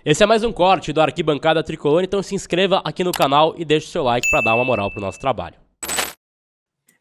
Esse é mais um corte do Arquibancada Tricolor, então se inscreva aqui no canal e deixe o seu like para dar uma moral pro nosso trabalho.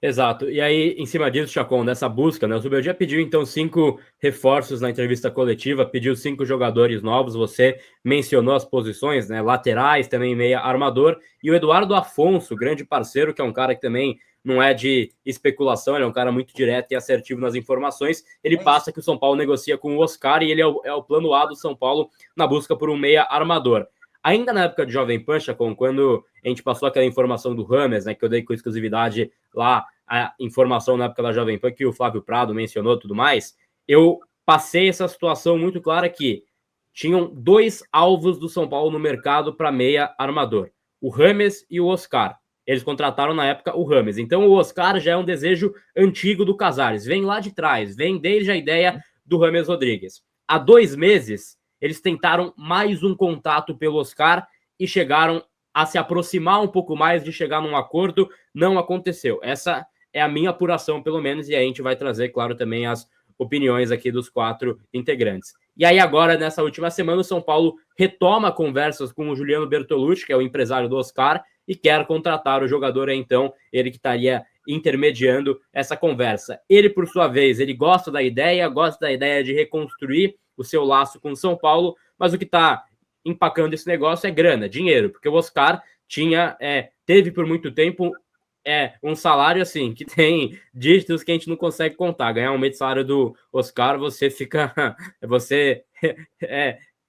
Exato. E aí, em cima disso, Chacon, dessa busca, né? O Zubeldia pediu, então, 5 reforços na entrevista coletiva, pediu 5 jogadores novos, você mencionou as posições, né? Laterais, também meia armador, e o Eduardo Afonso, grande parceiro, que é um cara que também não é de especulação, ele é um cara muito direto e assertivo nas informações, ele passa que o São Paulo negocia com o Oscar e ele é o plano A do São Paulo na busca por um meia armador. Ainda na época de Jovem Pan, Chacon, quando a gente passou aquela informação do Rames, né, que eu dei com exclusividade lá, a informação na época da Jovem Pan, que o Flávio Prado mencionou tudo mais, eu passei essa situação muito clara que tinham 2 alvos do São Paulo no mercado para meia armador, o Rames e o Oscar. Eles contrataram na época o Rames. Então o Oscar já é um desejo antigo do Casares, vem lá de trás, vem desde a ideia do Rames Rodrigues. Há 2 meses, eles tentaram mais um contato pelo Oscar e chegaram a se aproximar um pouco mais de chegar num acordo, não aconteceu. Essa é a minha apuração, pelo menos, e a gente vai trazer, claro, também as opiniões aqui dos 4 integrantes. E aí agora, nessa última semana, o São Paulo retoma conversas com o Juliano Bertolucci, que é o empresário do Oscar, e quer contratar o jogador, então, ele que estaria intermediando essa conversa. Ele, por sua vez, ele gosta da ideia de reconstruir o seu laço com o São Paulo, mas o que está empacando esse negócio é grana, dinheiro, porque o Oscar teve por muito tempo um salário assim, que tem dígitos que a gente não consegue contar. Ganhar um mês de salário do Oscar, você fica. Você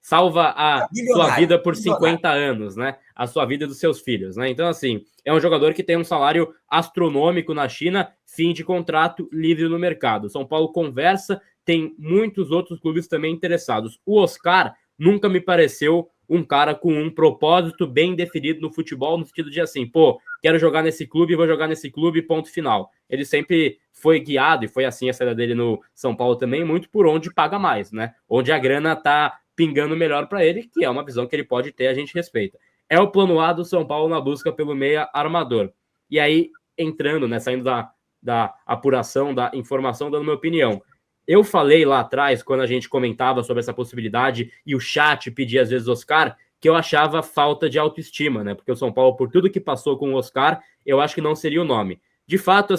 salva a sua vida por 50 anos, né? A sua vida dos seus filhos, né? Então, assim, é um jogador que tem um salário astronômico na China, fim de contrato, livre no mercado. São Paulo conversa, tem muitos outros clubes também interessados. O Oscar nunca me pareceu um cara com um propósito bem definido no futebol, no sentido de assim, pô, quero jogar nesse clube, vou jogar nesse clube, ponto final. Ele sempre foi guiado, e foi assim a saída dele no São Paulo também, muito por onde paga mais, né? Onde a grana tá pingando melhor para ele, que é uma visão que ele pode ter, a gente respeita. É o plano A do São Paulo na busca pelo meia armador. E aí, entrando, né, saindo da apuração, da informação, dando minha opinião. Eu falei lá atrás, quando a gente comentava sobre essa possibilidade, e o chat pedia às vezes Oscar, que eu achava falta de autoestima, né? Porque o São Paulo, por tudo que passou com o Oscar, eu acho que não seria o nome. De fato,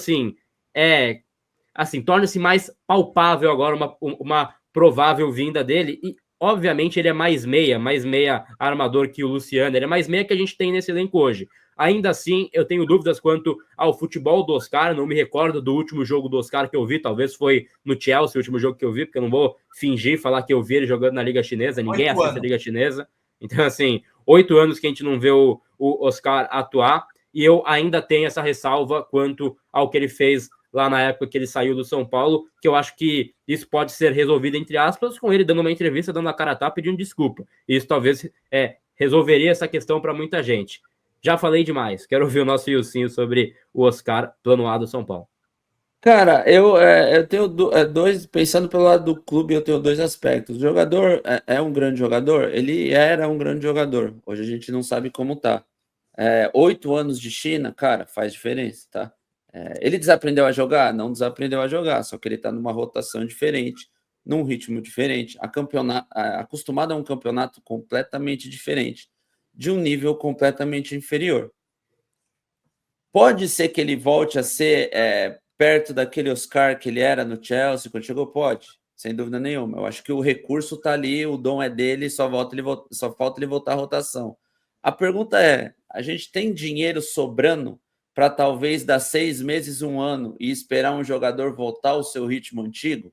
torna-se mais palpável agora uma provável vinda dele, e obviamente ele é mais meia armador que o Luciano, ele é mais meia que a gente tem nesse elenco hoje. Ainda assim, eu tenho dúvidas quanto ao futebol do Oscar, não me recordo do último jogo do Oscar que eu vi, talvez foi no Chelsea o último jogo que eu vi, porque eu não vou fingir falar que eu vi ele jogando na Liga Chinesa, ninguém assiste a Liga Chinesa. Então, assim, 8 anos que a gente não vê o Oscar atuar, e eu ainda tenho essa ressalva quanto ao que ele fez lá na época que ele saiu do São Paulo, que eu acho que isso pode ser resolvido, entre aspas, com ele dando uma entrevista, dando a cara a tapa, pedindo desculpa. Isso talvez resolveria essa questão para muita gente. Já falei demais. Quero ouvir o nosso Ilcinho sobre o Oscar, plano A do São Paulo. Cara, eu tenho dois, pensando pelo lado do clube, eu tenho dois aspectos. O jogador é um grande jogador, ele era um grande jogador. Hoje a gente não sabe como tá. 8 anos de China, cara, faz diferença, tá? Ele desaprendeu a jogar? Não desaprendeu a jogar, só que ele tá numa rotação diferente, num ritmo diferente, acostumado a um campeonato completamente diferente, de um nível completamente inferior. Pode ser que ele volte a ser perto daquele Oscar que ele era no Chelsea quando chegou? Pode, sem dúvida nenhuma. Eu acho que o recurso está ali, o dom é dele, só falta ele voltar à rotação. A pergunta é: a gente tem dinheiro sobrando para talvez dar 6 meses, um ano e esperar um jogador voltar ao seu ritmo antigo?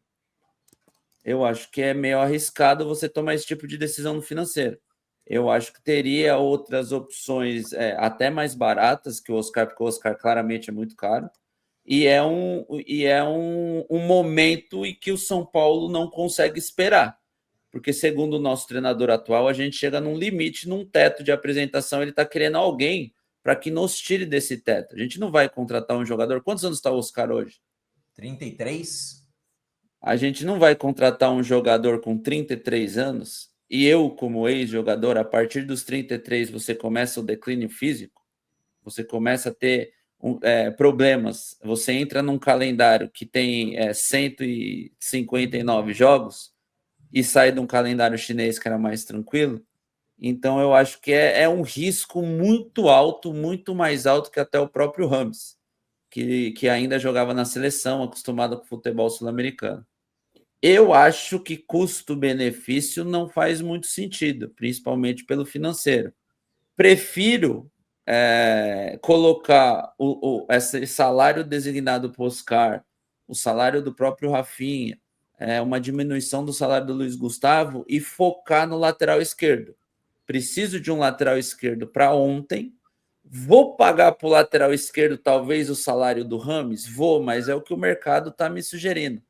Eu acho que é meio arriscado você tomar esse tipo de decisão no financeiro. Eu acho que teria outras opções até mais baratas que o Oscar, porque o Oscar claramente é muito caro. E é um momento em que o São Paulo não consegue esperar. Porque, segundo o nosso treinador atual, a gente chega num limite, num teto de apresentação. Ele está querendo alguém para que nos tire desse teto. A gente não vai contratar um jogador. Quantos anos está o Oscar hoje? 33. A gente não vai contratar um jogador com 33 anos e eu, como ex-jogador, a partir dos 33 você começa o declínio físico, você começa a ter problemas, você entra num calendário que tem 159 jogos e sai de um calendário chinês que era mais tranquilo, Então, eu acho que é um risco muito alto, muito mais alto que até o próprio Rames, que ainda jogava na seleção, acostumado com o futebol sul-americano. Eu acho que custo-benefício não faz muito sentido, principalmente pelo financeiro. Prefiro colocar esse salário designado para o Oscar, o salário do próprio Rafinha, uma diminuição do salário do Luiz Gustavo e focar no lateral esquerdo. Preciso de um lateral esquerdo para ontem. Vou pagar para o lateral esquerdo talvez o salário do Rames? Vou, mas é o que o mercado está me sugerindo.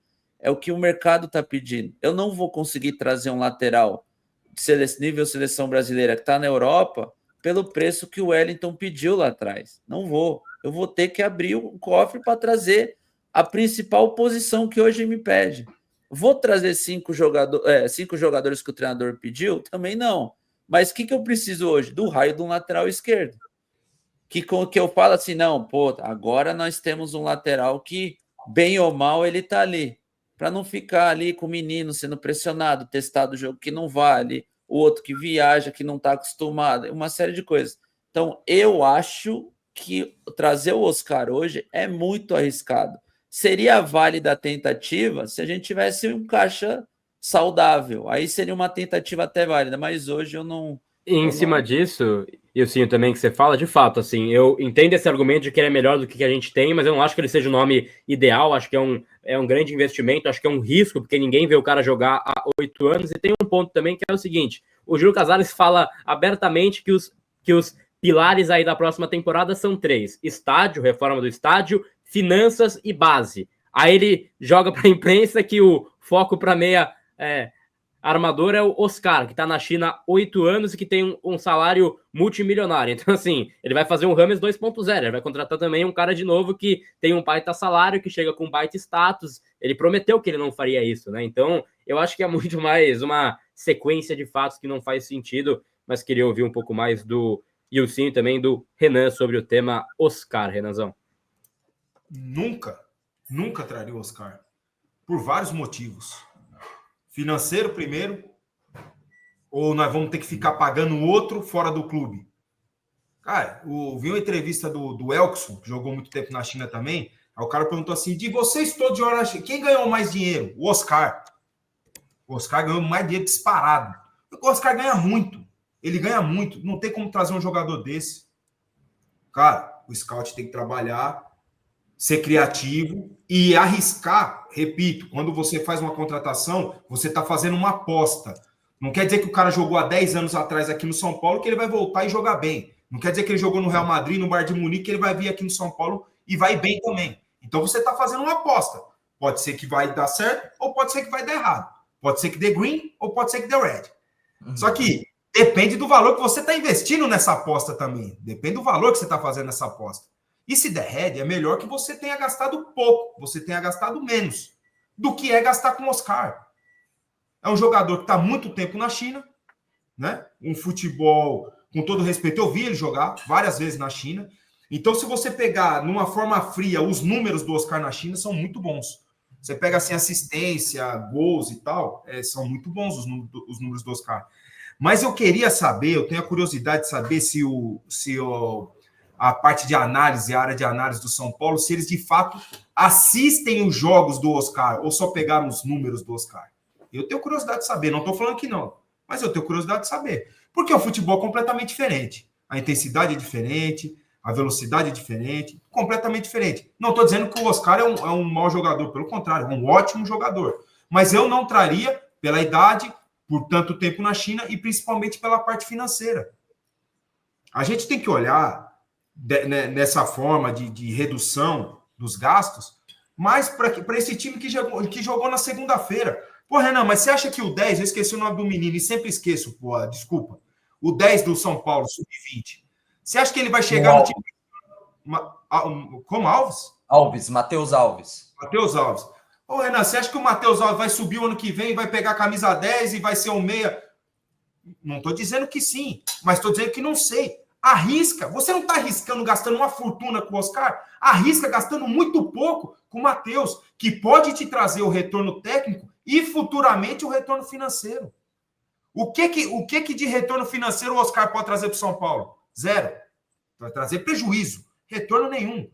É o que o mercado está pedindo. Eu não vou conseguir trazer um lateral de nível seleção brasileira que está na Europa pelo preço que o Wellington pediu lá atrás. Não vou. Eu vou ter que abrir o cofre para trazer a principal posição que hoje me pede. Vou trazer 5 jogadores que o treinador pediu? Também não. Mas o que eu preciso hoje? Do raio de um lateral esquerdo. Que eu falo assim, não, pô, agora nós temos um lateral que, bem ou mal, ele tá ali. Para não ficar ali com o menino sendo pressionado, testado o jogo que não vale, o outro que viaja, que não está acostumado, uma série de coisas. Então, eu acho que trazer o Oscar hoje é muito arriscado. Seria válida a tentativa se a gente tivesse um caixa saudável. Aí seria uma tentativa até válida, mas hoje eu não... E em cima disso, e o Sim também que você fala, de fato, assim, eu entendo esse argumento de que ele é melhor do que a gente tem, mas eu não acho que ele seja o nome ideal, acho que é um grande investimento, acho que é um risco, porque ninguém vê o cara jogar há 8 anos, e tem um ponto também que é o seguinte, o Júlio Casares fala abertamente que os pilares aí da próxima temporada são 3, estádio, reforma do estádio, finanças e base. Aí ele joga para a imprensa que o foco para meia armador é o Oscar, que tá na China há 8 anos e que tem um salário multimilionário. Então, assim, ele vai fazer um Rames 2.0, ele vai contratar também um cara de novo que tem um baita salário, que chega com um baita status. Ele prometeu que ele não faria isso, né? Então, eu acho que é muito mais uma sequência de fatos que não faz sentido, mas queria ouvir um pouco mais do Ilcinho e também do Renan sobre o tema Oscar, Renanzão. Nunca traria o Oscar. Por vários motivos. Financeiro primeiro, ou nós vamos ter que ficar pagando outro fora do clube? Cara, vi uma entrevista do Elkson, que jogou muito tempo na China também, aí o cara perguntou assim, de vocês todos jogaram na China, quem ganhou mais dinheiro? O Oscar. O Oscar ganhou mais dinheiro disparado. O Oscar ganha muito. Ele ganha muito. Não tem como trazer um jogador desse. Cara, o scout tem que trabalhar, ser criativo e arriscar. Repito, quando você faz uma contratação, você está fazendo uma aposta. Não quer dizer que o cara jogou há 10 anos atrás aqui no São Paulo que ele vai voltar e jogar bem. Não quer dizer que ele jogou no Real Madrid, no Bayern de Munique, que ele vai vir aqui no São Paulo e vai bem também. Então você está fazendo uma aposta. Pode ser que vai dar certo ou pode ser que vai dar errado. Pode ser que dê green ou pode ser que dê red. Só que depende do valor que você está investindo nessa aposta também. Depende do valor que você está fazendo nessa aposta. E se der red, é melhor que você tenha gastado pouco, você tenha gastado menos do que é gastar com o Oscar. É um jogador que está há muito tempo na China, né? Um futebol, com todo respeito, eu vi ele jogar várias vezes na China. Então, se você pegar numa forma fria, os números do Oscar na China são muito bons. Você pega assim, assistência, gols e tal, são muito bons os números do Oscar. Mas eu queria saber, eu tenho a curiosidade de saber se a parte de análise, a área de análise do São Paulo, se eles de fato assistem os jogos do Oscar ou só pegaram os números do Oscar. Eu tenho curiosidade de saber, não estou falando que não, mas eu tenho curiosidade de saber. Porque o futebol é completamente diferente. A intensidade é diferente, a velocidade é diferente, completamente diferente. Não estou dizendo que o Oscar é um mau jogador, pelo contrário, é um ótimo jogador. Mas eu não traria pela idade, por tanto tempo na China e principalmente pela parte financeira. A gente tem que olhar nessa forma de redução dos gastos, mas para esse time que jogou na segunda-feira. Pô, Renan, mas você acha que o 10, eu esqueci o nome do menino e sempre esqueço, pô, desculpa, o 10 do São Paulo, sub-20, você acha que ele vai chegar no time... Como Alves? Matheus Alves. Matheus Alves. Ô, Renan, você acha que o Matheus Alves vai subir o ano que vem, vai pegar a camisa 10 e vai ser um meia? Não estou dizendo que sim, mas estou dizendo que não sei. Arrisca. Você não está arriscando, gastando uma fortuna com o Oscar? Arrisca gastando muito pouco com o Matheus, que pode te trazer o retorno técnico e futuramente o retorno financeiro. O que que de retorno financeiro o Oscar pode trazer para o São Paulo? Zero. Vai trazer prejuízo. Retorno nenhum.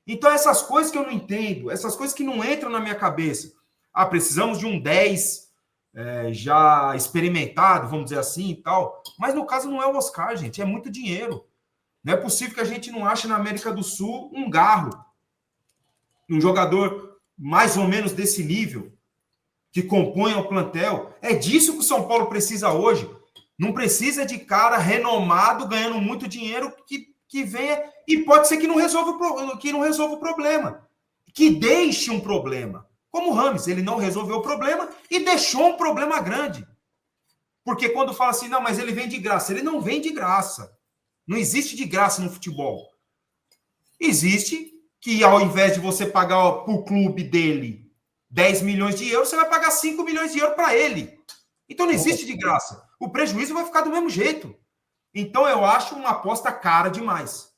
Então, essas coisas que eu não entendo, essas coisas que não entram na minha cabeça. Ah, precisamos de um 10 já experimentado, vamos dizer assim e tal. Mas no caso não é o Oscar, gente. É muito dinheiro. Não é possível que a gente não ache na América do Sul um Garro. Um jogador mais ou menos desse nível, que compõe o plantel. É disso que o São Paulo precisa hoje. Não precisa de cara renomado, ganhando muito dinheiro, que venha... E pode ser que não resolva o problema. Que deixe um problema. Como o Rames, ele não resolveu o problema e deixou um problema grande. Porque quando fala assim, não, mas ele vem de graça. Ele não vem de graça. Não existe de graça no futebol. Existe que ao invés de você pagar para o clube dele 10 milhões de euros, você vai pagar 5 milhões de euros para ele. Então não existe de graça. O prejuízo vai ficar do mesmo jeito. Então eu acho uma aposta cara demais.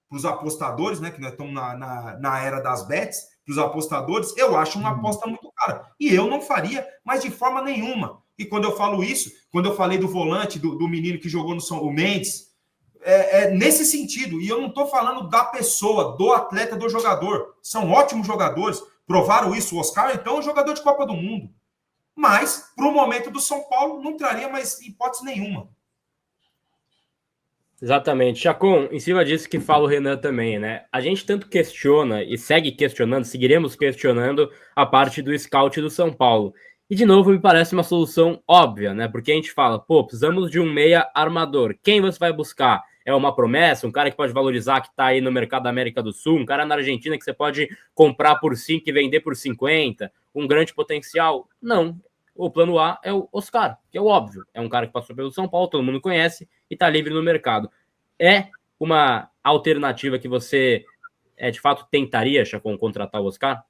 Para os apostadores, né, que nós estamos na era das bets, para os apostadores, eu acho uma aposta muito cara. E eu não faria, mas de forma nenhuma. E quando eu falo isso, quando eu falei do volante, do menino que jogou no São o Mendes, é nesse sentido. E eu não estou falando da pessoa, do atleta, do jogador. São ótimos jogadores. Provaram isso. O Oscar, então, é um jogador de Copa do Mundo. Mas, para o momento do São Paulo, não traria mais hipótese nenhuma. Exatamente. Chacon, em cima disso que fala o Renan também, né? A gente tanto questiona e segue questionando, seguiremos questionando a parte do scout do São Paulo. E, de novo, me parece uma solução óbvia, né? Porque a gente fala, pô, precisamos de um meia armador. Quem você vai buscar? É uma promessa? Um cara que pode valorizar, que tá aí no mercado da América do Sul? Um cara na Argentina que você pode comprar por 5 e vender por 50? Um grande potencial? Não. O plano A é o Oscar, que é o óbvio. É um cara que passou pelo São Paulo, todo mundo conhece e tá livre no mercado. É uma alternativa que você, de fato, tentaria, Chacon, contratar o Oscar?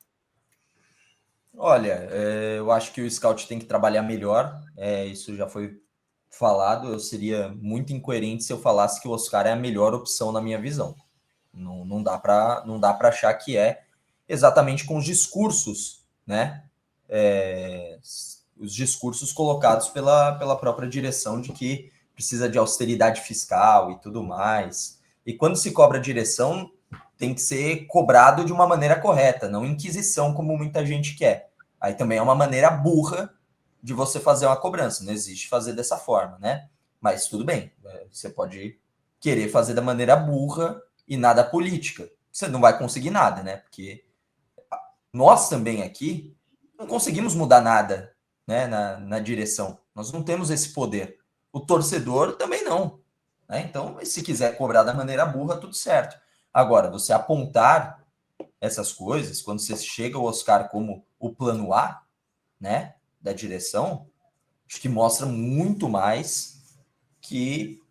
Olha, eu acho que o scout tem que trabalhar melhor. Isso já foi falado. Eu seria muito incoerente se eu falasse que o Oscar é a melhor opção na minha visão. Não dá para achar que é exatamente com os discursos, né? Os discursos colocados pela própria direção de que precisa de austeridade fiscal e tudo mais. E quando se cobra a direção, tem que ser cobrado de uma maneira correta, não inquisição, como muita gente quer. Aí também é uma maneira burra de você fazer uma cobrança. Não existe fazer dessa forma, né? Mas tudo bem, você pode querer fazer da maneira burra e nada política. Você não vai conseguir nada, né? Porque nós também aqui não conseguimos mudar nada, né, na direção. Nós não temos esse poder. O torcedor também não, né? Então, se quiser cobrar da maneira burra, tudo certo. Agora, você apontar essas coisas, quando você chega ao Oscar como o plano A, né, da direção, acho que mostra muito mais que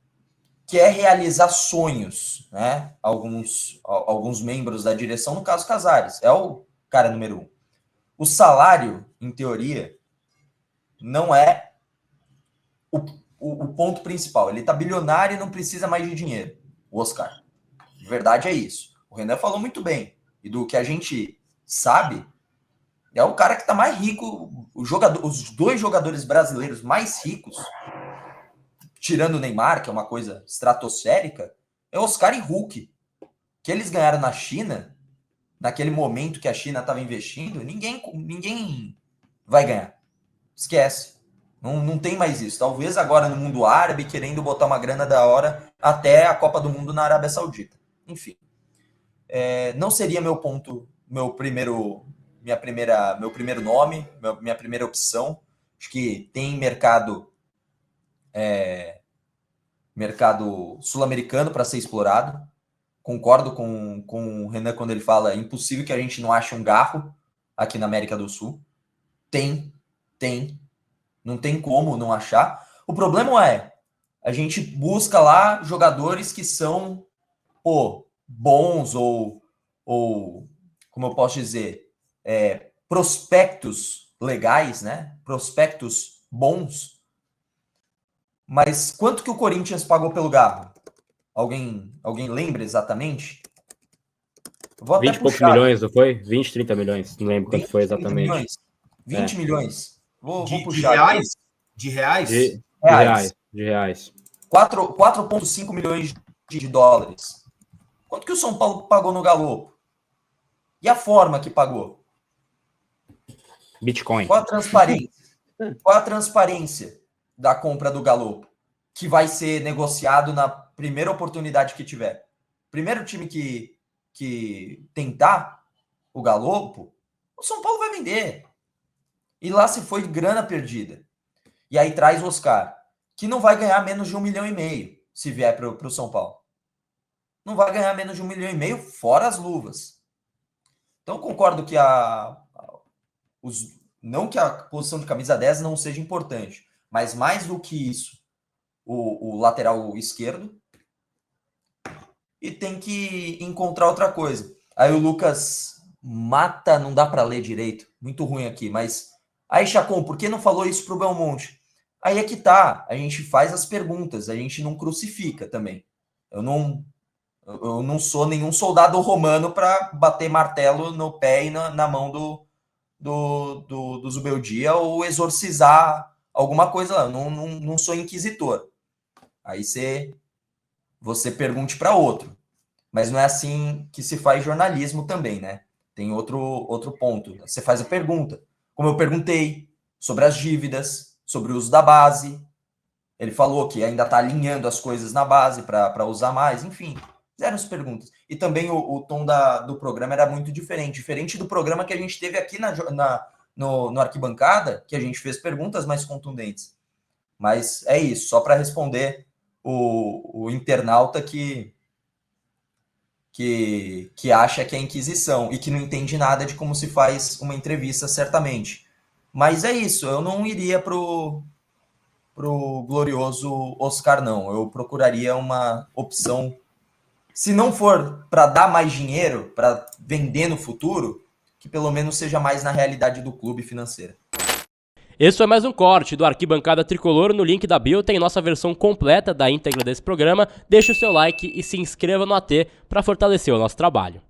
quer realizar sonhos, né? Alguns membros da direção, no caso Casares, é o cara número 1. O salário, em teoria, não é o ponto principal. Ele tá bilionário e não precisa mais de dinheiro, o Oscar. De verdade é isso. O Renan falou muito bem. E do que a gente sabe, é o cara que tá mais rico, os dois jogadores brasileiros mais ricos, tirando o Neymar, que é uma coisa estratosférica, é Oscar e Hulk. Que eles ganharam na China, naquele momento que a China estava investindo, ninguém vai ganhar. Esquece. Não tem mais isso. Talvez agora no mundo árabe, querendo botar uma grana da hora até a Copa do Mundo na Arábia Saudita. Enfim. Não seria meu primeiro nome, minha primeira opção. Acho que tem mercado sul-americano para ser explorado. Concordo com o Renan quando ele fala impossível que a gente não ache um Garro aqui na América do Sul. Tem. Não tem como não achar. O problema a gente busca lá jogadores que são bons ou como eu posso dizer, prospectos legais, né? Prospectos bons. Mas quanto que o Corinthians pagou pelo Garro? Alguém lembra exatamente? Eu vou 20 e poucos milhões, não foi? 20, 30 milhões. Não lembro quanto foi exatamente. 20 milhões. Vou puxar. De reais? reais. De reais. 4,5 milhões de dólares. Quanto que o São Paulo pagou no Galopo? E a forma que pagou? Bitcoin. Qual a transparência? Qual a transparência da compra do Galopo? Que vai ser negociado na primeira oportunidade que tiver. Primeiro time que tentar o Galopo, o São Paulo vai vender. E lá se foi grana perdida. E aí traz o Oscar, que não vai ganhar menos de 1,5 milhão se vier para o São Paulo. Não vai ganhar menos de 1,5 milhão fora as luvas. Então concordo que não que a posição de camisa 10 não seja importante, mas mais do que isso, o lateral esquerdo, e tem que encontrar outra coisa. Aí o Lucas Mata, não dá para ler direito, muito ruim aqui, mas aí, Chacon, por que não falou isso pro Belmonte? Aí é que tá, a gente faz as perguntas, a gente não crucifica também. Eu não sou nenhum soldado romano para bater martelo no pé e na mão do Zubeldia ou exorcizar alguma coisa lá. Eu não sou inquisitor. Aí você pergunte para outro. Mas não é assim que se faz jornalismo também, né? Tem outro ponto. Você faz a pergunta. Como eu perguntei sobre as dívidas, sobre o uso da base. Ele falou que ainda está alinhando as coisas na base para usar mais. Enfim, fizeram as perguntas. E também o tom do programa era muito diferente. Diferente do programa que a gente teve aqui no Arquibancada, que a gente fez perguntas mais contundentes. Mas é isso, só para responder o internauta que acha que é Inquisição e que não entende nada de como se faz uma entrevista, certamente. Mas é isso, eu não iria pro glorioso Oscar, não. Eu procuraria uma opção, se não for para dar mais dinheiro, para vender no futuro, que pelo menos seja mais na realidade do clube financeira. Esse foi mais um corte do Arquibancada Tricolor. No link da bio tem nossa versão completa da íntegra desse programa. Deixe o seu like e se inscreva no AT para fortalecer o nosso trabalho.